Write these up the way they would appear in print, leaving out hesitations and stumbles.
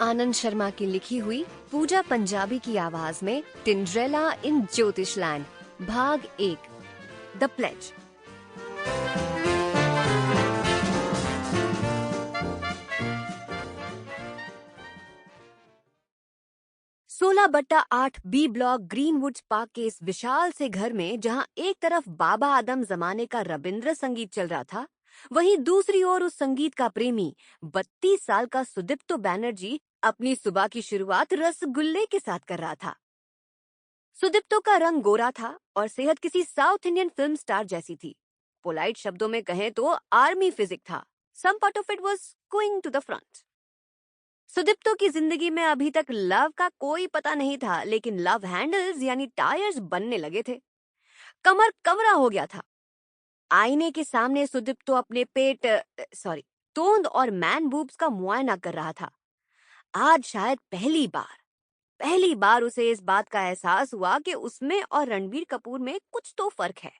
आनंद शर्मा की लिखी हुई पूजा पंजाबी की आवाज में टिंड्रेला इन ज्योतिषलैंड भाग 1 the pledge. 16/8 B block Greenwoods park के इस विशाल से घर में जहां एक तरफ बाबा आदम जमाने का रविंद्र संगीत चल रहा था, वहीं दूसरी ओर उस संगीत का प्रेमी 32 साल का सुदीप्तो बैनर्जी अपनी सुबह की शुरुआत रसगुल्ले के साथ कर रहा था। सुदीप्तो का रंग गोरा था और सेहत किसी साउथ इंडियन फिल्म स्टार जैसी थी। पोलाइट शब्दों में कहें तो आर्मी फिजिक था। Some part of it was going to the front. Sudipto की जिंदगी में अभी तक लव का कोई पता नहीं था, लेकिन लव हैंडल्स यानी टायर्स बनने लगे थे। कमर कमरा हो गया था। आईने के सामने सुदीप्तो अपने तोंद और मैन बूब्स का मुआयना कर रहा था। आज शायद पहली बार उसे इस बात का एहसास हुआ कि उसमें और रणबीर कपूर में कुछ तो फर्क है।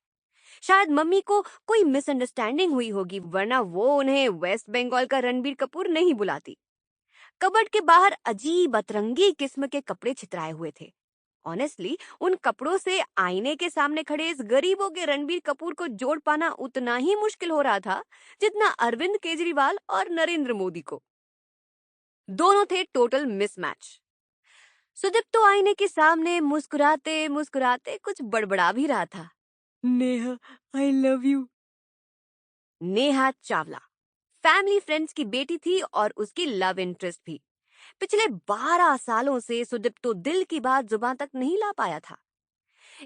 शायद मम्मी को कोई मिसअंडरस्टैंडिंग हुई होगी, वरना वो उन्हें वेस्ट बंगाल का रणबीर कपूर नहीं बुलाती। कबर्ड के बाहर अजीब अतरंगी किस्म के कपड़े छितराए हुए थे। ऑनेस्टली उन कपड़ों से आईने के सामने खड़े इस गरीबों के रणबीर कपूर को जोड़ पाना उतना ही मुश्किल हो रहा था जितना अरविंद केजरीवाल और नरेंद्र मोदी को। दोनों थे टोटल मिसमैच। सुदीप्तो आईने के सामने मुस्कुराते मुस्कुराते कुछ बड़बड़ा भी रहा था। Neha, I love you. Neha Chawla family friends की बेटी थी और उसकी लव इंटरेस्ट भी। पिछले 12 सालों से सुदीप्तो दिल की बात जुबान तक नहीं ला पाया था।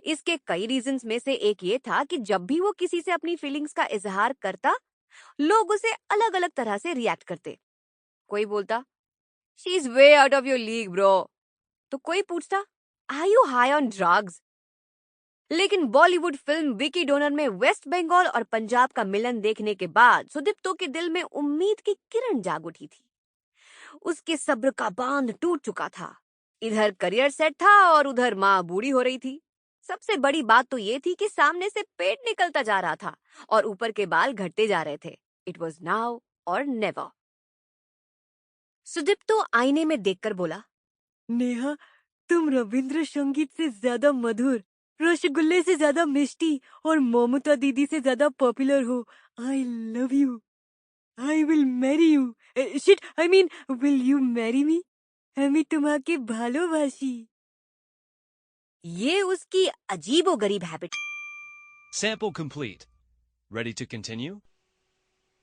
इसके कई रीजंस में से एक ये था कि जब भी वो किसी से अपनी फीलिंग्स का इजहार करता, लोग उसे अलग अलग तरह से रिएक्ट करते। कोई बोलता, she is way out of your league bro, तो कोई पूछता, are you high on drugs. लेकिन बॉलीवुड फिल्म विकी डोनर में वेस्ट बंगाल और पंजाब का मिलन देखने के बाद सुदीप्तो के दिल में उम्मीद की किरण जाग उठी थी। उसके सब्र का बांध टूट चुका था। इधर करियर सेट था और उधर माँ बूढ़ी हो रही थी। सबसे बड़ी बात तो ये थी कि सामने से पेट निकलता जा रहा था और ऊपर के बाल घटते जा रहे थे। इट वॉज नाउ और नेवर। सुदीप्तो आईने में देखकर बोला, नेहा, तुम रविंद्र संगीत से ज्यादा मधुर, रसगुल्ले से ज्यादा मिष्टी और ममता दीदी से ज्यादा पॉपुलर हो। I love you. I will marry you. Shit, I mean will you marry me? আমি তোমাকে ভালোবাসি। ये उसकी अजीबोगरीब habit. Sample complete. Ready to continue?